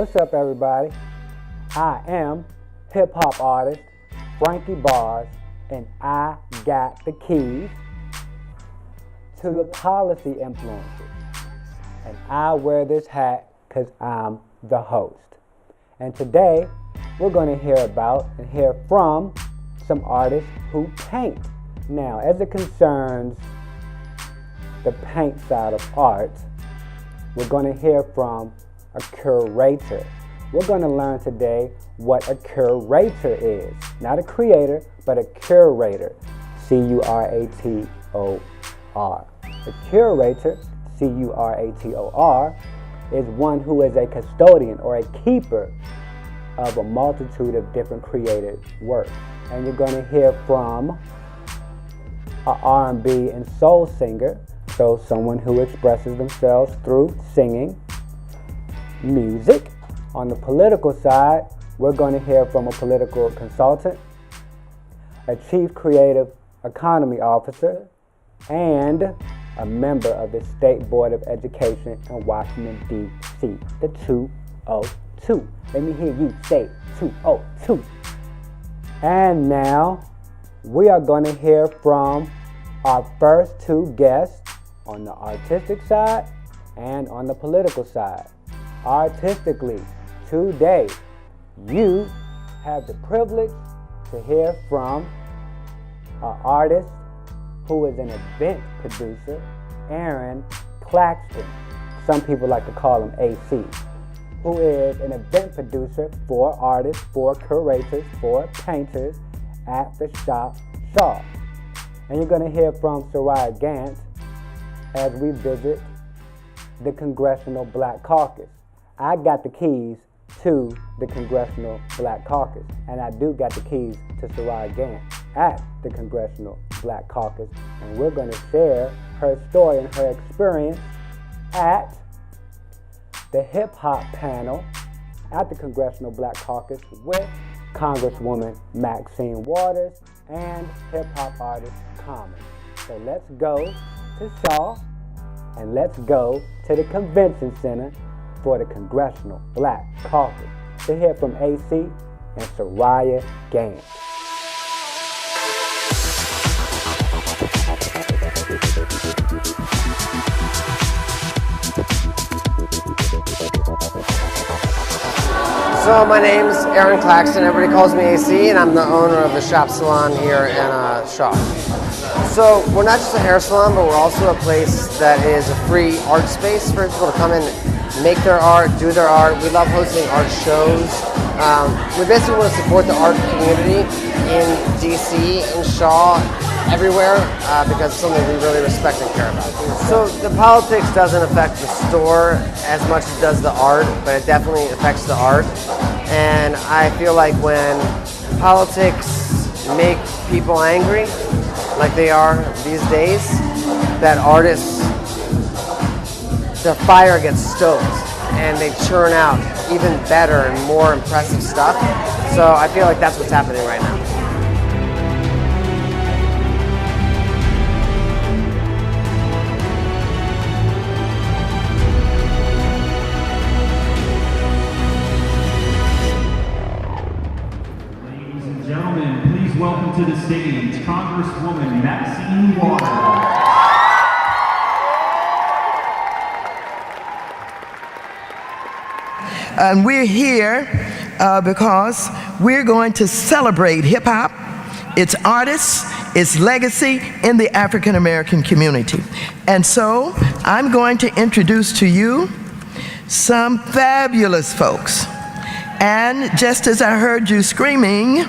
What's up, everybody? I am hip-hop artist Frankey Barrz, and I got the keys to the policy influencers. And I wear this hat because I'm the host. And today, we're going to hear from some artists who paint. Now, as it concerns the paint side of art, we're going to hear from a curator. We're going to learn today what a curator is. Not a creator, but a curator. C-U-R-A-T-O-R. A curator, C-U-R-A-T-O-R, is one who is a custodian or a keeper of a multitude of different creative works. And you're going to hear from an R&B and soul singer, so someone who expresses themselves through singing, music. On the political side, we're going to hear from a political consultant, a chief creative economy officer, and a member of the State Board of Education in Washington, D.C., the 202. Let me hear you say 202. And now, we are going to hear from our first two guests on the artistic side and on the political side. Artistically, today, you have the privilege to hear from an artist who is an event producer, Aaron Claxton. Some people like to call him AC, who is an event producer for artists, for curators, for painters at the Shop Shaw. And you're going to hear from Sirraya Gant as we visit the Congressional Black Caucus. I got the keys to the Congressional Black Caucus, and I do got the keys to Sirraya Gant at the Congressional Black Caucus, and we're going to share her story and her experience at the hip-hop panel at the Congressional Black Caucus with Congresswoman Maxine Waters and hip-hop artist Common. So let's go to Shaw, and let's go to the Convention Center for the Congressional Black Caucus to hear from AC and Sirraya Gant. So my name's Aaron Claxton. Everybody calls me AC, and I'm the owner of the Shop Salon here in Shaw. So we're not just a hair salon, but we're also a place that is a free art space for people to come in, make their art, do their art. We love hosting art shows. We basically want to support the art community in DC, in Shaw, everywhere, because it's something we really respect and care about. So the politics doesn't affect the store as much as it does the art, but it definitely affects the art. And I feel like when politics make people angry, like they are these days, that artists, their fire gets stoked and they churn out even better and more impressive stuff. So I feel like that's what's happening right now. Ladies and gentlemen, please welcome to the stage Congresswoman Maxine Waters. And we're here because we're going to celebrate hip-hop, its artists, its legacy in the African American community. And so I'm going to introduce to you some fabulous folks. And just as I heard you screaming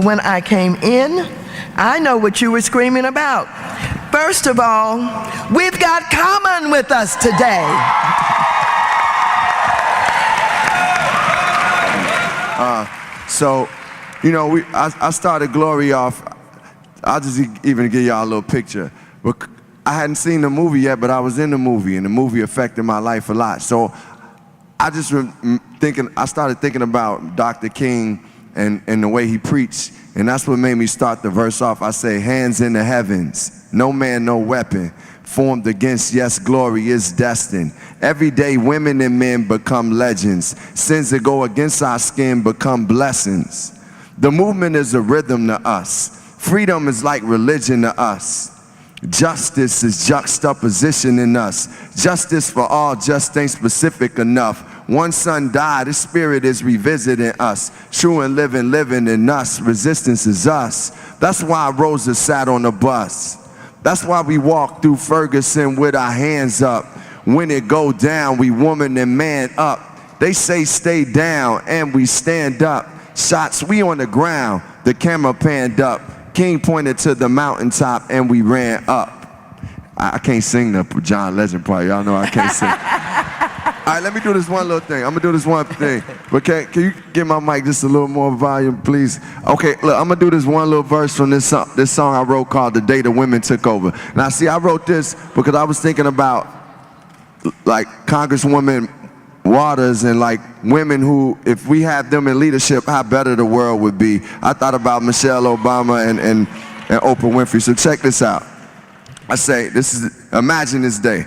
when I came in, I know what you were screaming about. First of all, we've got Common with us today. So, you know, I started Glory off. I'll just even give y'all a little picture. I hadn't seen the movie yet, but I was in the movie, and the movie affected my life a lot. So I started thinking about Dr. King and the way he preached, and that's what made me start the verse off. I say, hands in the heavens, no man, no weapon, formed against, yes, glory is destined. Every day women and men become legends. Sins that go against our skin become blessings. The movement is a rhythm to us. Freedom is like religion to us. Justice is juxtaposition in us. Justice for all just ain't specific enough. One son died, his spirit is revisiting us. True and living in us. Resistance is us. That's why Rosa sat on the bus. That's why we walk through Ferguson with our hands up. When it go down, we woman and man up. They say stay down, and we stand up. Shots, we on the ground. The camera panned up. King pointed to the mountaintop, and we ran up. I can't sing the John Legend part. Y'all know I can't sing. All right, let me do this one little thing. I'm gonna do this one thing. But can you give my mic just a little more volume, please? Okay, look, I'm gonna do this one little verse from this song I wrote called "The Day the Women Took Over." Now, see, I wrote this because I was thinking about like Congresswoman Waters and like women who, if we had them in leadership, how better the world would be. I thought about Michelle Obama and Oprah Winfrey. So check this out. I say, imagine this day.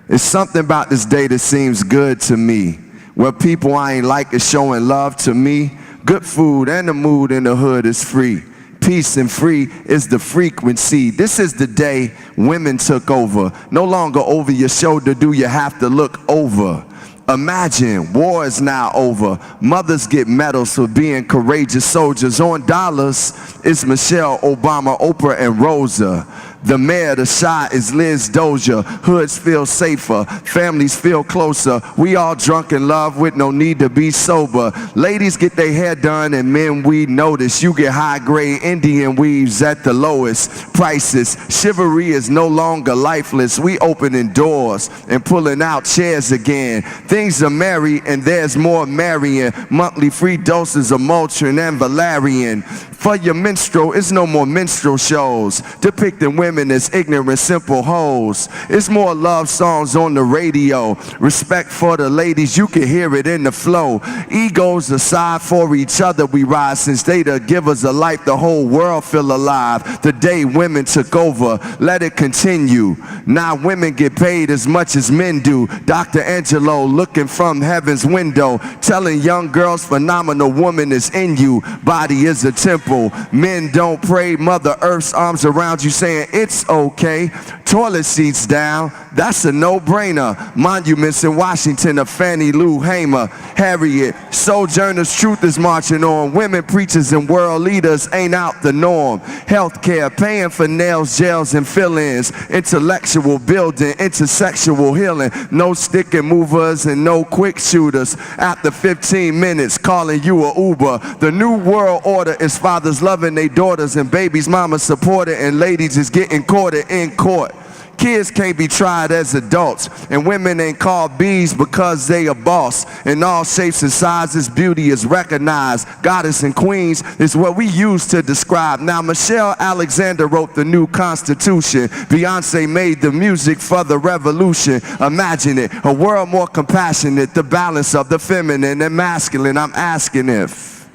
It's something about this day that seems good to me. Where people I ain't like is showing love to me. Good food and the mood in the hood is free. Peace and free is the frequency. This is the day women took over. No longer over your shoulder do you have to look over. Imagine, war is now over. Mothers get medals for being courageous soldiers. On dollars, it's Michelle Obama, Oprah, and Rosa. The mayor, the shot is Liz Dozier. Hoods feel safer, families feel closer. We all drunk in love with no need to be sober. Ladies get their hair done and men we notice. You get high grade Indian weaves at the lowest prices. Chivalry is no longer lifeless. We opening doors and pulling out chairs again. Things are merry and there's more marrying. Monthly free doses of Motrin and Valerian. For your minstrel, it's no more minstrel shows depicting women as ignorant, simple hoes. It's more love songs on the radio. Respect for the ladies, you can hear it in the flow. Egos aside, for each other we rise. Since they to give us a life, the whole world feel alive. The day women took over, let it continue. Now women get paid as much as men do. Dr. Angelo looking from heaven's window, telling young girls phenomenal woman is in you. Body is a temple. Men don't pray, Mother Earth's arms around you saying it's okay. Toilet seats down, that's a no-brainer. Monuments in Washington of Fannie Lou Hamer, Harriet. Sojourners, truth is marching on. Women preachers and world leaders ain't out the norm. Healthcare, paying for nails, jails, and fill-ins. Intellectual building, intersexual healing. No stick and movers and no quick shooters. After 15 minutes, calling you a Uber. The new world order is fathers loving their daughters and babies mamas supported and ladies is getting courted in court. Kids can't be tried as adults, and women ain't called bees because they a boss. In all shapes and sizes, beauty is recognized. Goddess and queens is what we use to describe. Now Michelle Alexander wrote the new Constitution. Beyonce made the music for the revolution. Imagine it, a world more compassionate, the balance of the feminine and masculine. I'm asking if.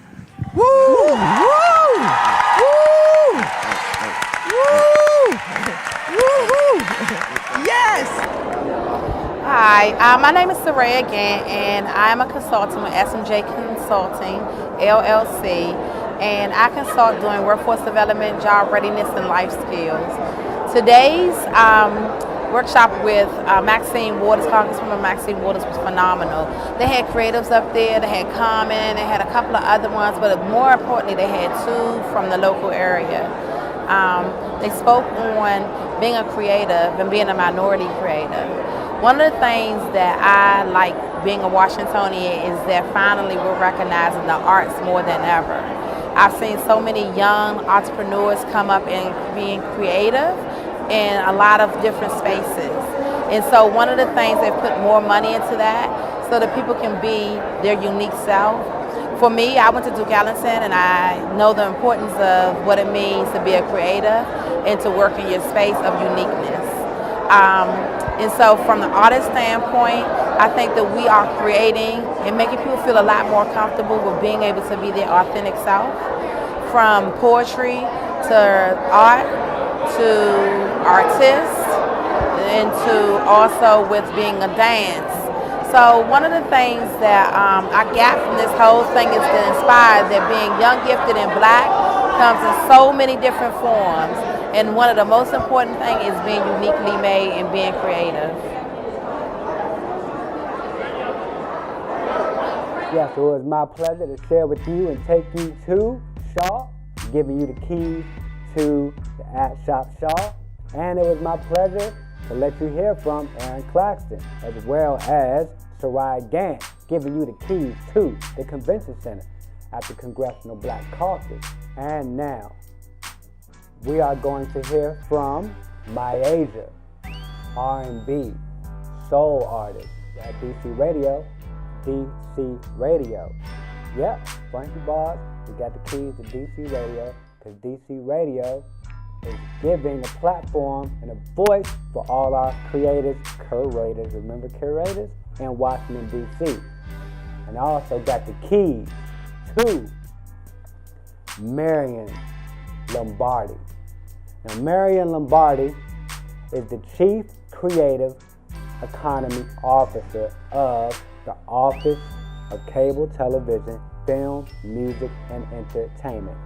Woo! Woo! Yes! Hi, my name is Sirraya Gant, and I'm a consultant with SMJ Consulting, LLC, and I consult doing workforce development, job readiness, and life skills. Today's workshop with Maxine Waters, Congresswoman Maxine Waters, was phenomenal. They had creatives up there, they had Common, they had a couple of other ones, but more importantly, they had two from the local area. They spoke on being a creative and being a minority creative. One of the things that I like being a Washingtonian is that finally we're recognizing the arts more than ever. I've seen so many young entrepreneurs come up and being creative in a lot of different spaces. And so one of the things, they've put more money into that so that people can be their unique self. For me, I went to Duke Ellington, and I know the importance of what it means to be a creative and to work in your space of uniqueness. And so from the artist standpoint, I think that we are creating and making people feel a lot more comfortable with being able to be their authentic self. From poetry to art to artists, into also with being a dance. So one of the things that I got from this whole thing is to inspire that being young, gifted, and black comes in so many different forms. And one of the most important things is being uniquely made and being creative. Yes, it was my pleasure to share with you and take you to Shaw, giving you the keys to the at Shop Shaw. And it was my pleasure to let you hear from Aaron Claxton, as well as Sirraya Gant, giving you the keys to the Convention Center at the Congressional Black Caucus. And now, we are going to hear from Myasia, R&B, soul artist at DC Radio. Yep, Frankey Barrz, we got the keys to DC Radio, because DC Radio is giving a platform and a voice for all our curators, remember curators, in Washington, D.C. And I also got the keys to Maryanne Lombardi. Now, Maryanne Lombardi is the Chief Creative Economy Officer of the Office of Cable Television, Film, Music, and Entertainment.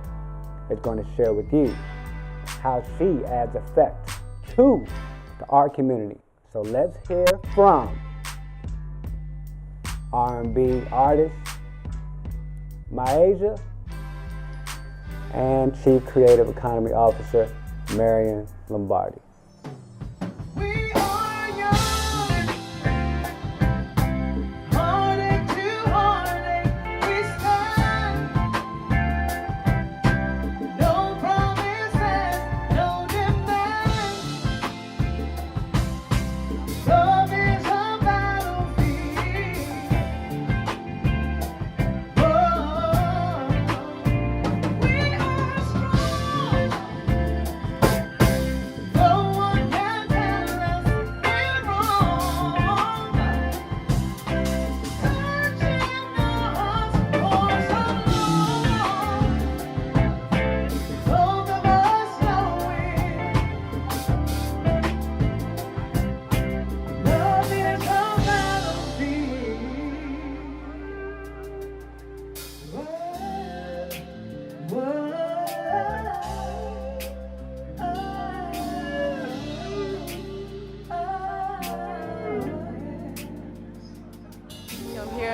Is going to share with you how she adds effect to the art community. So let's hear from R&B artist Myasia and Chief Creative Economy Officer Maryanne Lombardi.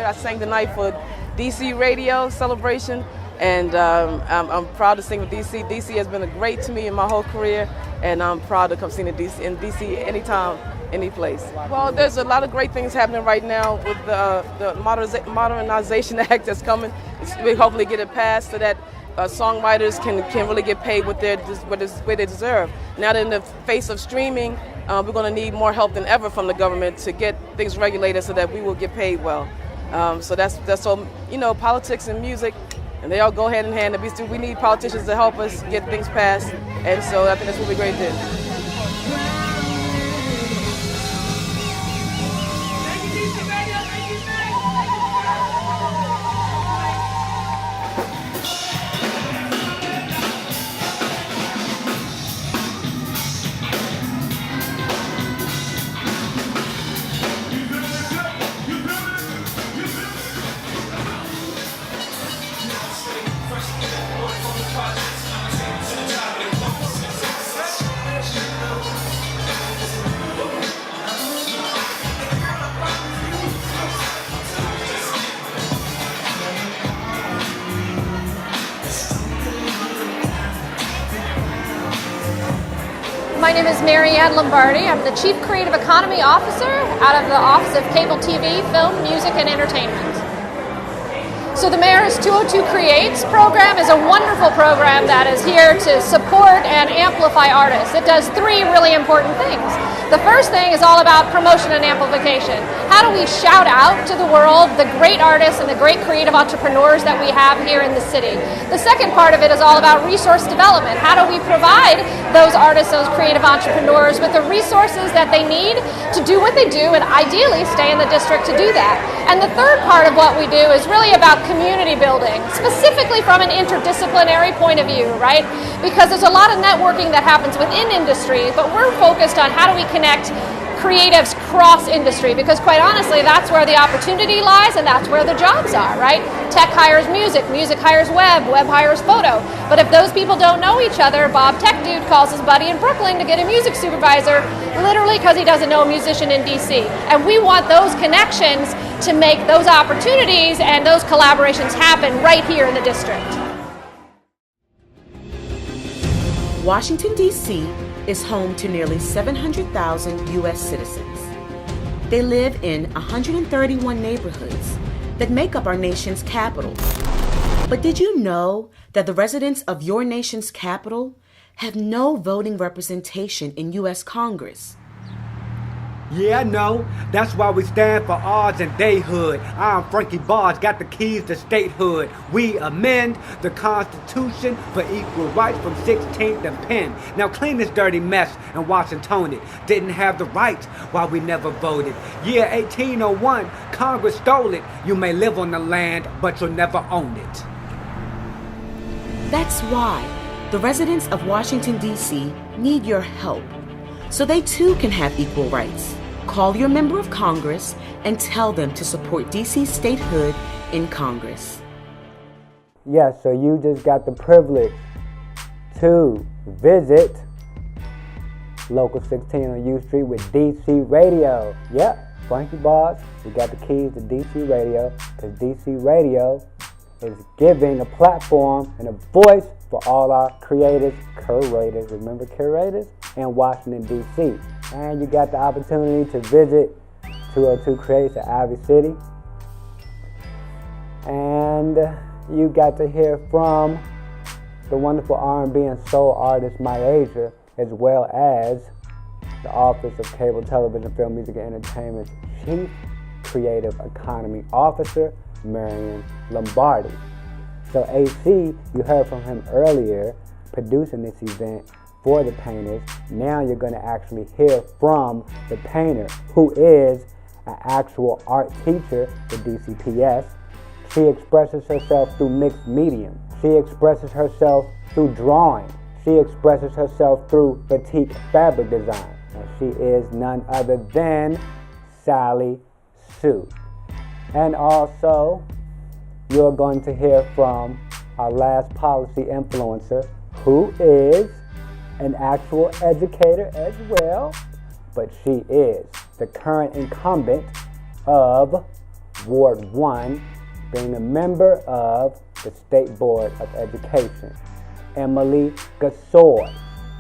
I sang tonight for DC Radio Celebration, and I'm proud to sing with DC. DC has been great to me in my whole career, and I'm proud to come sing in DC anytime, any place. Well, there's a lot of great things happening right now with the Modernization Act that's coming. We hopefully get it passed so that songwriters can really get paid what they deserve. Now that in the face of streaming, we're going to need more help than ever from the government to get things regulated so that we will get paid well. So that's all, politics and music, and they all go hand in hand. We need politicians to help us get things passed, and so I think that's what we're great to do. My name is Maryanne Lombardi. I'm the Chief Creative Economy Officer out of the Office of Cable TV, Film, Music, and Entertainment. So the Mayor's 202 Creates program is a wonderful program that is here to support and amplify artists. It does three really important things. The first thing is all about promotion and amplification. How do we shout out to the world the great artists and the great creative entrepreneurs that we have here in the city? The second part of it is all about resource development. How do we provide those artists, those creative entrepreneurs with the resources that they need to do what they do and ideally stay in the district to do that? And the third part of what we do is really about community building, specifically from an interdisciplinary point of view, right? Because there's a lot of networking that happens within industry, but we're focused on how do we connect creatives cross industry, because quite honestly, that's where the opportunity lies and that's where the jobs are, right? Tech hires music, music hires web, web hires photo. But if those people don't know each other, Bob Tech Dude calls his buddy in Brooklyn to get a music supervisor, literally because he doesn't know a musician in DC. And we want those connections to make those opportunities and those collaborations happen right here in the district. Washington, D.C. is home to nearly 700,000 U.S. citizens. They live in 131 neighborhoods that make up our nation's capital. But did you know that the residents of your nation's capital have no voting representation in U.S. Congress? Yeah, I know. That's why we stand for ours and theyhood. I'm Frankey Barrz, got the keys to statehood. We amend the Constitution for equal rights from 16th and Penn. Now clean this dirty mess and wash and tone it. Didn't have the rights while we never voted. Year 1801, Congress stole it. You may live on the land, but you'll never own it. That's why the residents of Washington, D.C. need your help, so they too can have equal rights. Call your member of Congress and tell them to support D.C. statehood in Congress. Yes, so you just got the privilege to visit Local 16 on U Street with DC Radio. Yep, Frankey Barrz, we got the keys to DC Radio, because DC Radio is giving a platform and a voice for all our creators, curators, remember curators, in Washington, D.C. And you got the opportunity to visit 202 Creates at Ivy City. And you got to hear from the wonderful R&B and soul artist Maryanne, as well as the Office of Cable Television, Film, Music, and Entertainment's Chief Creative Economy Officer, Maryanne Lombardi. So AC, you heard from him earlier, producing this event for the painters. Now you're going to actually hear from the painter, who is an actual art teacher at DCPS. She expresses herself through mixed medium. She expresses herself through drawing. She expresses herself through batik fabric design. And she is none other than Sally Tsou. And also, you're going to hear from our last policy influencer, who is an actual educator as well, but she is the current incumbent of Ward 1, being a member of the State Board of Education, Emily Gasoi.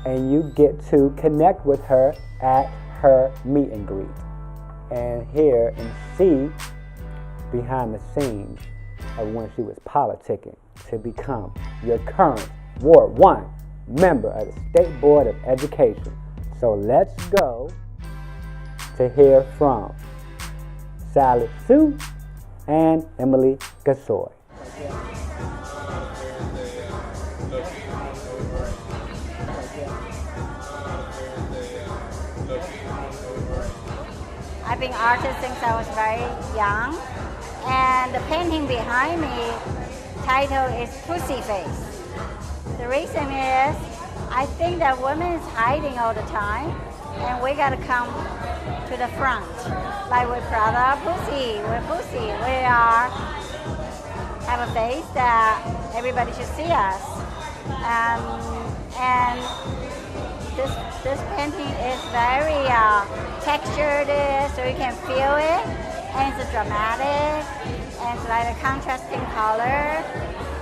And you get to connect with her at her meet and greet and hear and see behind the scenes of when she was politicking to become your current Ward 1 member of the State Board of Education. So let's go to hear from Sally Tsou and Emily Gasoi. I've been an artist since I was very young, and the painting behind me, title is Pussy Face. The reason is, I think that women is hiding all the time, and we gotta come to the front. Like we're proud of our pussy, we're pussy. We have a face that everybody should see us. And this painting is very textured, so you can feel it, and it's dramatic, and it's like a contrasting color.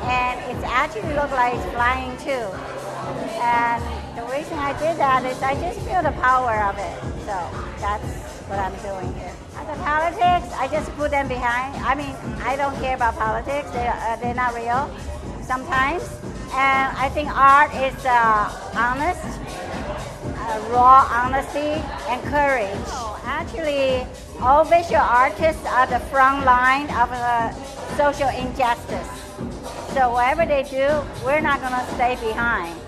And it actually looks like it's flying too. And the reason I did that is I just feel the power of it. So that's what I'm doing here. The politics, I just put them behind. I mean, I don't care about politics. They're not real sometimes. And I think art is honest, raw honesty, and courage. Actually, all visual artists are the front line of social injustice. So whatever they do, we're not going to stay behind.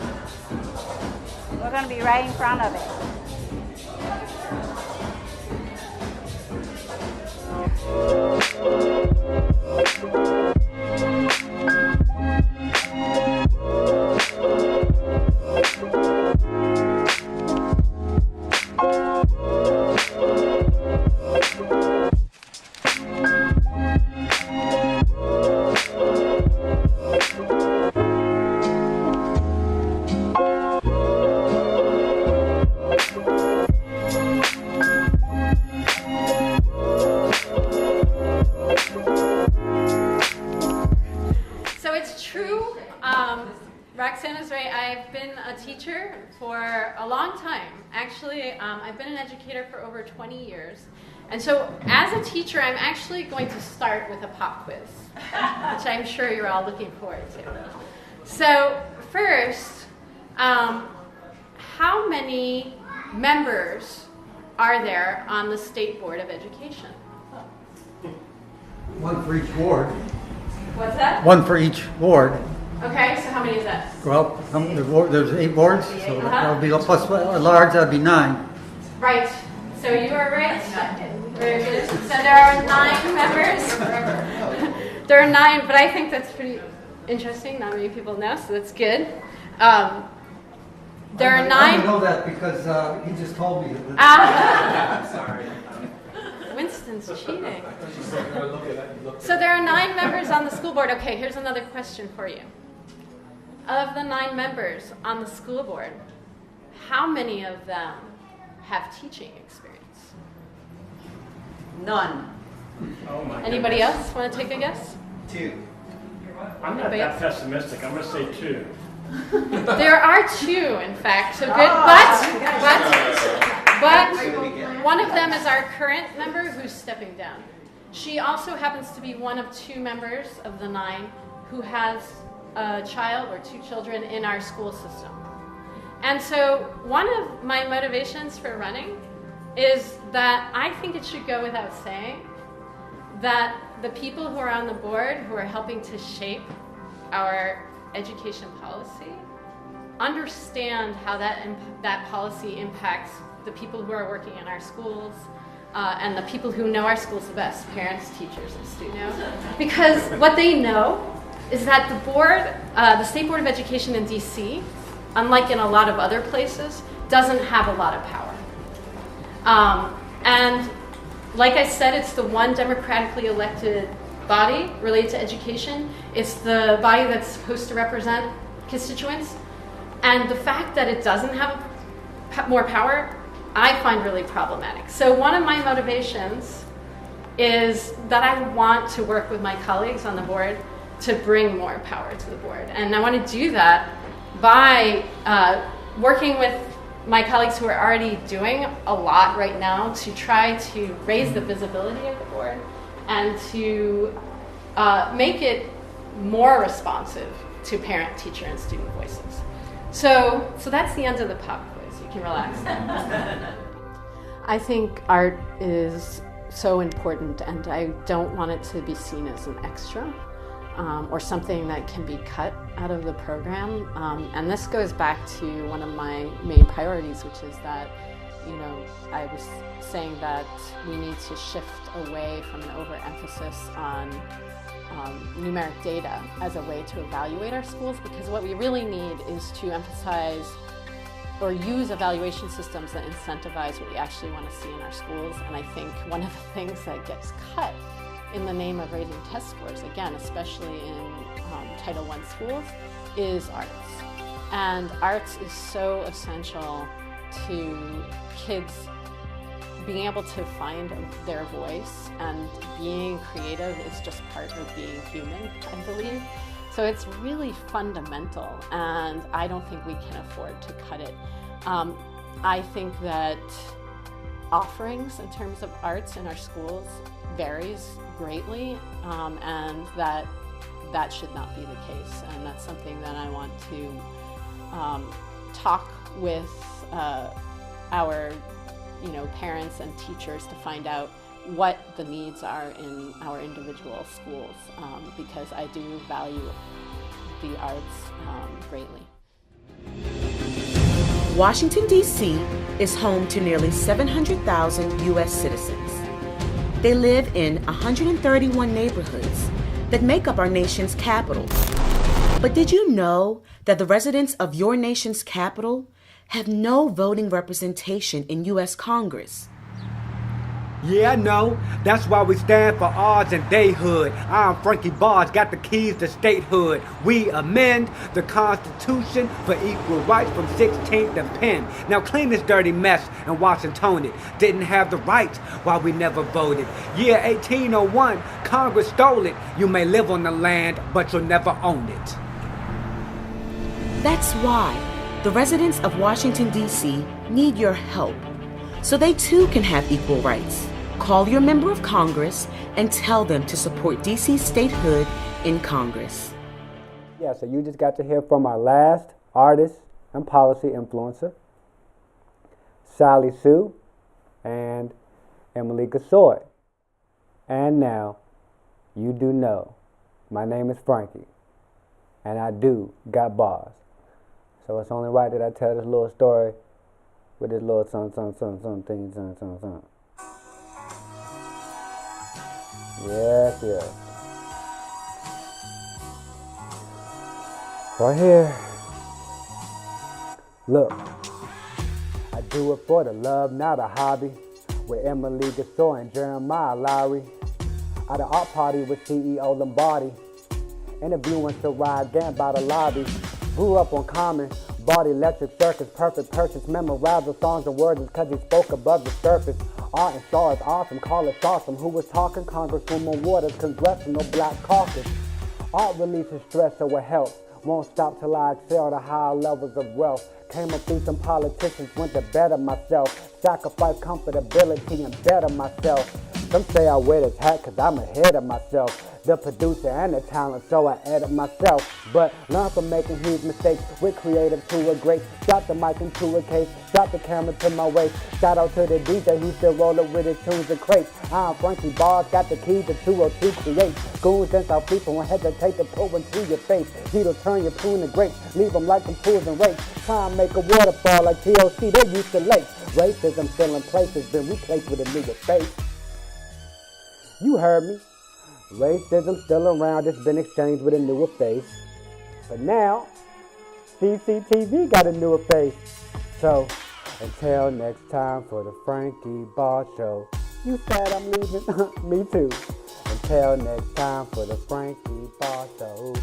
We're going to be right in front of it. I've been an educator for over 20 years. And so as a teacher, I'm actually going to start with a pop quiz, which I'm sure you're all looking forward to. So first, how many members are there on the State Board of Education? One for each ward. What's that? One for each ward. Okay, so how many is that? Well, there's 8 wards, so that would be plus a large, that would be 9. Right. So you are right. Very good. So there are 9 members. There are 9, but I think that's pretty interesting. Not many people know, so that's good. There are 9. I know that because he just told me. Sorry. Winston's cheating. So there are 9 members on the school board. Okay, here's another question for you. Of the 9 members on the school board, how many of them have teaching experience? None. Oh my Anybody goodness. else want to take a guess? 2. I'm not that pessimistic. I'm going to say 2. There are 2, in fact. So good, but one of them is our current member who's stepping down. She also happens to be one of 2 members of the 9 who has a child or 2 children in our school system. And so one of my motivations for running is that I think it should go without saying that the people who are on the board who are helping to shape our education policy understand how that policy impacts the people who are working in our schools and the people who know our schools the best, parents, teachers, and students. Because what they know is that the board, the State Board of Education in DC, unlike in a lot of other places, doesn't have a lot of power. And like I said, it's the one democratically elected body related to education. It's the body that's supposed to represent constituents. And the fact that it doesn't have more power, I find really problematic. So one of my motivations is that I want to work with my colleagues on the board to bring more power to the board. And I want to do that by working with my colleagues who are already doing a lot right now to try to raise the visibility of the board and to make it more responsive to parent, teacher, and student voices. So that's the end of the pop quiz. You can relax. I think art is so important, and I don't want it to be seen as an extra or something that can be cut out of the program. And this goes back to one of my main priorities, which is that, I was saying that we need to shift away from an overemphasis on numeric data as a way to evaluate our schools, because what we really need is to emphasize or use evaluation systems that incentivize what we actually want to see in our schools. And I think one of the things that gets cut in the name of raising test scores, again, especially in Title I schools, is arts. And arts is so essential to kids being able to find their voice, and being creative is just part of being human, I believe. So it's really fundamental, and I don't think we can afford to cut it. I think that offerings in terms of arts in our schools varies greatly, and that should not be the case. And that's something that I want to talk with our parents and teachers to find out what the needs are in our individual schools, because I do value the arts greatly. Washington, D.C. is home to nearly 700,000 U.S. citizens. They live in 131 neighborhoods that make up our nation's capital. But did you know that the residents of your nation's capital have no voting representation in U.S. Congress? Yeah, I know. That's why we stand for ours and they hood. I'm Frankey Barrz, got the keys to statehood. We amend the Constitution for equal rights from 16th and Penn. Now clean this dirty mess and Washington it. Didn't have the rights while we never voted. Year 1801, Congress stole it. You may live on the land, but you'll never own it. That's why the residents of Washington, D.C. need your help so they too can have equal rights. Call your member of Congress and tell them to support DC statehood in Congress. Yeah, so you just got to hear from our last artist and policy influencer, Sally Tsou and Emily Gasoi. And now, you do know, my name is Frankie, and I do got bars. So it's only right that I tell this little story with this little something. Yes, yes. Right here. Look, I do it for the love, not a hobby. With Emily Gasoi and Jeremiah Lowry. At an art party with CEO Lombardi. Interviewing Sirraya Gant by the lobby. Grew up on Common, bought electric circuits, perfect purchase. Memorized the songs and words cause he spoke above the surface. Art and stars, awesome, call it awesome. Who was talking? Congresswoman Waters, Congressional Black Caucus. Art releases stress so it helps. Won't stop till I excel to higher levels of wealth. Came up through some politicians, went to better myself. Sacrifice comfortability and better myself. Some say I wear this hat cause I'm ahead of myself. The producer and the talent, so I edit myself. But learn from making huge mistakes with creative to a great. Shot the mic into a case, shot the camera to my waist. Shout out to the DJ, he still rolling with his tunes and crates. I'm Frankey Barrz, got the key to 202 create. Goons and South people won't hesitate to pull into your face. He'll turn your prune to grapes, leave them like them pools and rakes. Try and make a waterfall like TOC, they used to lace. Racism still in place has been replaced with a newer face. You heard me. Racism still around, it's been exchanged with a newer face. But now, DCTV got a newer face. So, until next time for the Frankey Barrz Show. You said I'm leaving? Me too. Until next time for the Frankey Barrz Show.